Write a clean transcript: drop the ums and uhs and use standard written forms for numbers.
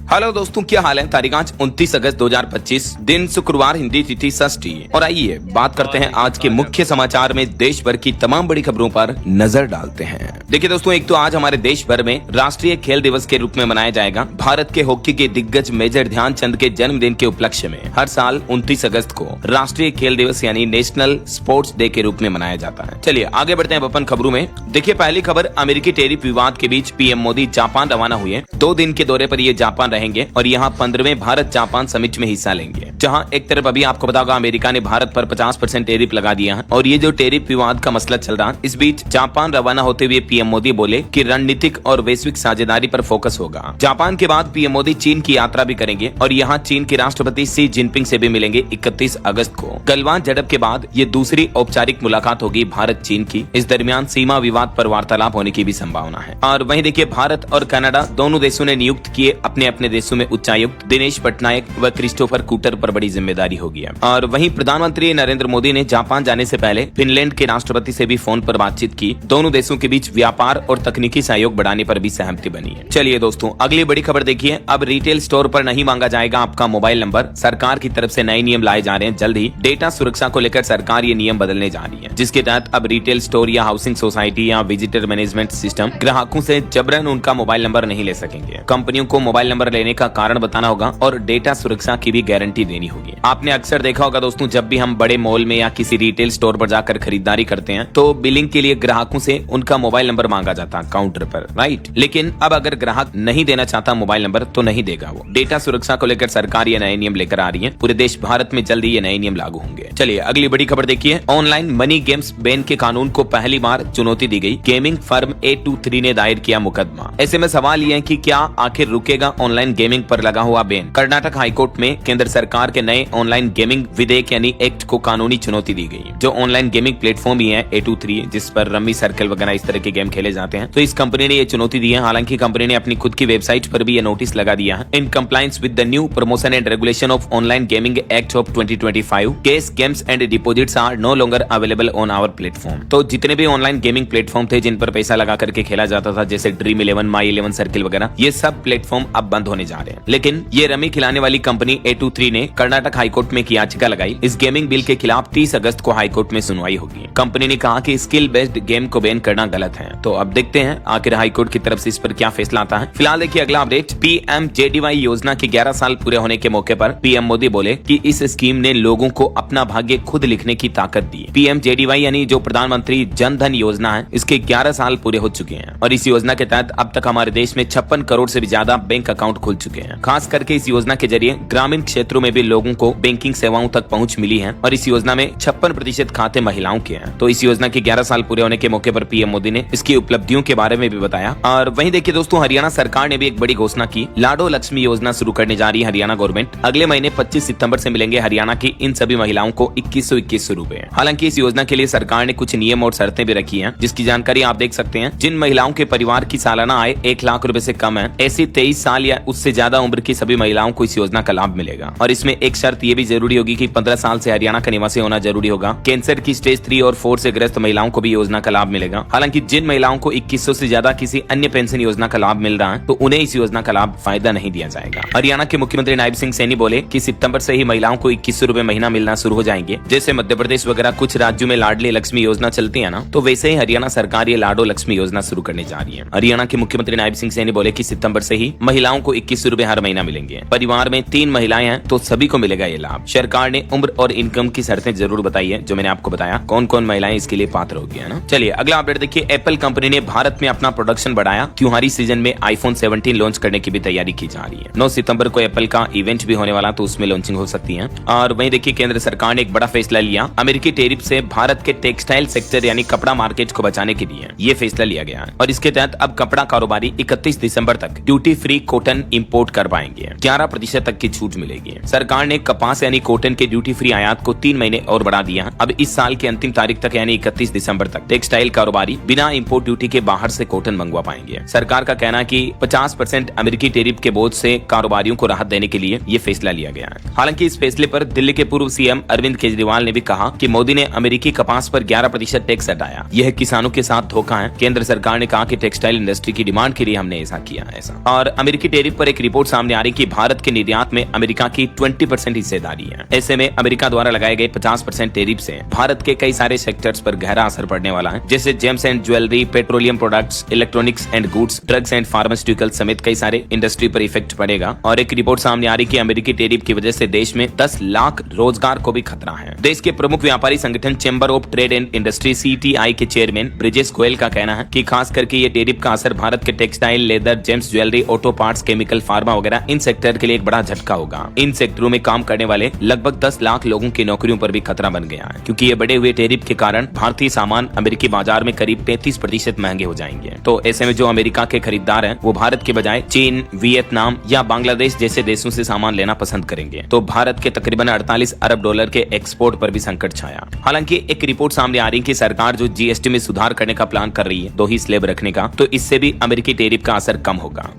Hello दोस्तों, क्या हाल है। तारीख आज 29 अगस्त 2025, दिन शुक्रवार, हिंदी तिथि षष्ठी। और आइए बात करते हैं आज के मुख्य समाचार में देश भर की तमाम बड़ी खबरों पर नजर डालते हैं। देखिए दोस्तों, एक तो आज हमारे देश भर में राष्ट्रीय खेल दिवस के रूप में मनाया जाएगा। भारत के हॉकी के दिग्गज मेजर ध्यानचंद के जन्मदिन के उपलक्ष्य में हर साल 29 अगस्त को राष्ट्रीय खेल दिवस यानी नेशनल स्पोर्ट्स डे के रूप में मनाया जाता है। चलिए आगे बढ़ते हैं अपन खबरों में। देखिए पहली खबर, अमेरिकी टैरिफ विवाद के बीच पीएम मोदी जापान रवाना हुए। 2 दिन के दौरे पर ये जापान रहेंगे और यहाँ 15वें भारत जापान समिट में हिस्सा लेंगे, जहाँ एक तरफ अभी आपको पता होगा अमेरिका ने भारत पर 50% टैरिफ लगा दिया है और ये जो टैरिफ विवाद का मसला चल रहा है, इस बीच जापान रवाना होते हुए पीएम मोदी बोले कि रणनीतिक और वैश्विक साझेदारी पर फोकस होगा। जापान के बाद पीएम मोदी चीन की यात्रा भी करेंगे और यहाँ चीन के राष्ट्रपति शी जिनपिंग से भी मिलेंगे 31 अगस्त को। गलवान झड़प के बाद ये दूसरी औपचारिक मुलाकात होगी भारत चीन की। इस दरमियान सीमा विवाद पर वार्तालाप होने की भी संभावना है। और वहीं देखिए भारत और कनाडा दोनों देशों ने नियुक्त किए अपने अपने देशों में उच्चायुक्त। दिनेश पटनायक व क्रिस्टोफर कूटर पर बड़ी जिम्मेदारी होगी। और वहीं प्रधानमंत्री नरेंद्र मोदी ने जापान जाने से पहले फिनलैंड के राष्ट्रपति से भी फोन पर बातचीत की। दोनों देशों के बीच व्यापार और तकनीकी सहयोग बढ़ाने पर भी सहमति बनी है। चलिए दोस्तों अगली बड़ी खबर देखिए। अब रिटेल स्टोर पर नहीं मांगा जाएगा आपका मोबाइल नंबर। सरकार की तरफ से नए नियम लाए जा रहे हैं। जल्द ही डेटा सुरक्षा को लेकर सरकार ये नियम बदलने जा रही है, जिसके तहत अब रिटेल स्टोर या हाउसिंग सोसाइटी या विजिटर मैनेजमेंट सिस्टम ग्राहकों से जबरन उनका मोबाइल नंबर नहीं ले सकेंगे। कंपनियों को मोबाइल नंबर लेने का कारण बताना होगा और डेटा सुरक्षा की भी गारंटी देनी होगी। आपने अक्सर देखा होगा दोस्तों, जब भी हम बड़े मॉल में या किसी रिटेल स्टोर पर जाकर खरीदारी करते हैं तो बिलिंग के लिए ग्राहकों से उनका मोबाइल नंबर मांगा जाता है काउंटर पर, राइट। लेकिन अब अगर ग्राहक नहीं देना चाहता मोबाइल नंबर तो नहीं देगा वो। डेटा सुरक्षा को लेकर सरकार ये नए नियम लेकर आ रही है। पूरे देश भारत में जल्दी ये नए नियम लागू होंगे। चलिए अगली बड़ी खबर देखिए। ऑनलाइन मनी गेम्स बैन के कानून को पहली बार चुनौती दी गई। गेमिंग फर्म A23 ने दायर किया मुकदमा। ऐसे में सवाल ये है कि क्या आखिर रुकेगा ऑनलाइन गेमिंग पर लगा हुआ बैन। कर्नाटक हाईकोर्ट में केंद्र सरकार के नए ऑनलाइन गेमिंग विधेयक यानी एक्ट को कानूनी चुनौती दी गई। जो ऑनलाइन गेमिंग प्लेटफॉर्म ही है A23, जिस पर रम्मी सर्कल वगैरह इस तरह के गेम खेले जाते हैं, तो इस कंपनी ने ये चुनौती दी है। हालांकि कंपनी ने अपनी खुद की वेबसाइट पर भी ये नोटिस लगा दिया है। In compliance with the new promotion and regulation of online gaming act of 2025, cash games and deposits are no longer available on our platform. तो जितने भी ऑनलाइन गेमिंग प्लेटफॉर्म थे जिन पर पैसा लगा करके खेला जाता था, जैसे ड्रीम 11, माई 11 सर्किल वगैरह, ये सब प्लेटफॉर्म अब बंद होने जा रहे हैं। लेकिन ये रमी खिलाने वाली कंपनी A23 ने कर्नाटक हाईकोर्ट में एक याचिका लगाई। इस गेमिंग बिल के खिलाफ 30 अगस्त को हाईकोर्ट में सुनवाई होगी। कंपनी ने कहा कि स्किल बेस्ड गेम को बैन करना गलत है। तो अब देखते हैं आखिर हाईकोर्ट की तरफ से इस पर क्या फैसला आता है। फिलहाल देखिए अगला अपडेट। PMJDY योजना के 11 साल पूरे होने के मौके पर पीएम मोदी बोले कि इस स्कीम ने लोगों को अपना भाग्य खुद लिखने की ताकत दी। PMJDY यानी जो प्रधानमंत्री जन धन योजना है, इसके 11 साल पूरे हो चुके हैं और इस योजना के तहत अब तक हमारे देश में 56 करोड़ से भी ज्यादा बैंक अकाउंट खुल चुके हैं। खास करके इस योजना के जरिए ग्रामीण क्षेत्रों में भी लोगों को बैंकिंग सेवाओं तक पहुंच मिली है और इस योजना में 56% खाते महिलाओं के हैं। तो इस योजना के 11 साल पूरे होने के मौके पर पीएम मोदी ने इसकी उपलब्धियों के बारे में भी बताया। और वहीं देखिए दोस्तों, हरियाणा सरकार ने भी एक बड़ी घोषणा की। लाडो लक्ष्मी योजना शुरू करने जा रही है हरियाणा गवर्नमेंट। अगले महीने 25 सितंबर से मिलेंगे हरियाणा की इन सभी महिलाओं को 2121 रुपए। हालांकि इस योजना के लिए सरकार ने कुछ नियम और शर्तें भी रखी है, जिसकी जानकारी आप देख सकते हैं। जिन महिलाओं के परिवार की सालाना आय 1 लाख रुपए से कम है, ऐसी 23 साल या उससे ज्यादा उम्र की सभी महिलाओं को इस योजना का लाभ मिलेगा। और इसमें एक शर्त ये भी जरूरी होगी कि 15 साल से हरियाणा का निवासी होना जरूरी होगा। कैंसर की स्टेज 3 और 4 से ग्रस्त महिलाओं को भी योजना का लाभ मिलेगा। हालांकि जिन महिलाओं को 2100 से ज्यादा किसी अन्य पेंशन योजना का लाभ मिल रहा है, तो उन्हें इस योजना का लाभ फायदा नहीं दिया जाएगा। हरियाणा के मुख्यमंत्री नायब सिंह सैनी बोले कि सितंबर से ही महिलाओं को 2100 रुपए महीना मिलना शुरू हो जाएंगे। जैसे मध्य प्रदेश वगैरह कुछ राज्यों में लाडली लक्ष्मी योजना चलती है ना, तो वैसे ही हरियाणा सरकार ये लाडो लक्ष्मी योजना शुरू करने जा रही है। हरियाणा के मुख्यमंत्री नायब सिंह सैनी बोले कि सितंबर से ही महिलाओं को 2100 रुपए हर महीना मिलेंगे। परिवार में 3 महिलाएं हैं तो सभी को मिलेगा ये लाभ। सरकार ने उम्र और इनकम की शर्तें जरूर बताई है, जो मैंने आपको बताया कौन कौन महिलाएं इसके लिए पात्र होगी, है ना। चलिए अगला अपडेट देखिए। एप्पल कंपनी ने भारत में अपना प्रोडक्शन बढ़ाया। त्योहारी सीजन में iPhone 17 लॉन्च करने की भी तैयारी की जा रही है। 9 सितंबर को एप्पल का इवेंट भी होने वाला, तो उसमें लॉन्चिंग हो सकती है। और वहीं देखिए केंद्र सरकार ने एक बड़ा फैसला लिया। अमेरिकी टैरिफ से भारत के टेक्सटाइल सेक्टर यानी कपड़ा मार्केट को बचाने के लिए ये फैसला लिया गया है। और इसके तहत अब कपड़ा कारोबारी 31 दिसंबर तक ड्यूटी फ्री कॉटन इंपोर्ट कर पाएंगे। 11% तक की छूट मिलेगी। सरकार ने कपास यानी कॉटन के ड्यूटी फ्री आयात को 3 महीने और बढ़ा दिया। अब इस साल की अंतिम तारीख तक यानी 31 दिसंबर तक टेक्सटाइल कारोबारी बिना इंपोर्ट ड्यूटी के बाहर से कॉटन मंगवा पाएंगे। सरकार का कहना है कि 50% अमेरिकी टैरिफ के बोझ से कारोबारियों को राहत देने के लिए ये फैसला लिया गया है। हालांकि इस फैसले पर दिल्ली के पूर्व सीएम अरविंद केजरीवाल ने भी कहा कि मोदी ने अमेरिकी कपास पर 11% टैक्स हटाया। यह किसानों के साथ धोखा है। केंद्र सरकार ने कहा कि टेक्सटाइल इंडस्ट्री की डिमांड के लिए हमने ऐसा किया। और अमेरिकी टैरिफ पर एक रिपोर्ट सामने आ रही कि भारत के निर्यात में अमेरिका की 20% हिस्सेदारी है। ऐसे में अमेरिका द्वारा लगाए गए 50% टैरिफ से भारत के कई सारे सेक्टर्स पर गहरा असर पड़ने वाला है, जैसे James and jewellery, petroleum products, electronics and goods, drugs and pharmaceutical समेत कई सारे इंडस्ट्री पर इफेक्ट पड़ेगा। और एक रिपोर्ट सामने आ रही कि अमेरिकी टैरिफ की वजह से देश में 10 लाख रोजगार को भी खतरा है। देश के प्रमुख व्यापारी संगठन chamber of trade and industry CTI के चेयरमैन ब्रिजेश गोयल का कहना है कि खास करके ये टैरिफ का असर भारत के textile, leather, James jewellery, auto parts, chemical, pharma वगैरह इन सेक्टर के लिए एक बड़ा झटका होगा। इन सेक्टरों में काम करने वाले लगभग 10 लाख लोगों की नौकरियों पर भी खतरा बन गया है, क्योंकि ये बढ़े हुए टैरिफ के कारण भारतीय सामान अमेरिकी बाजार में करीब 33% महंगे हो जाएंगे। तो ऐसे में जो अमेरिका के खरीदार हैं वो भारत के बजाय चीन, वियतनाम या बांग्लादेश जैसे देशों से सामान लेना पसंद करेंगे। तो भारत के तकरीबन 48 अरब डॉलर के एक्सपोर्ट पर भी संकट छाया। हालांकि एक रिपोर्ट सामने आ रही है कि सरकार जो GST में सुधार करने का प्लान कर रही है, 2 ही स्लैब रखने का, तो इससे भी अमेरिकी टैरिफ का असर कम होगा।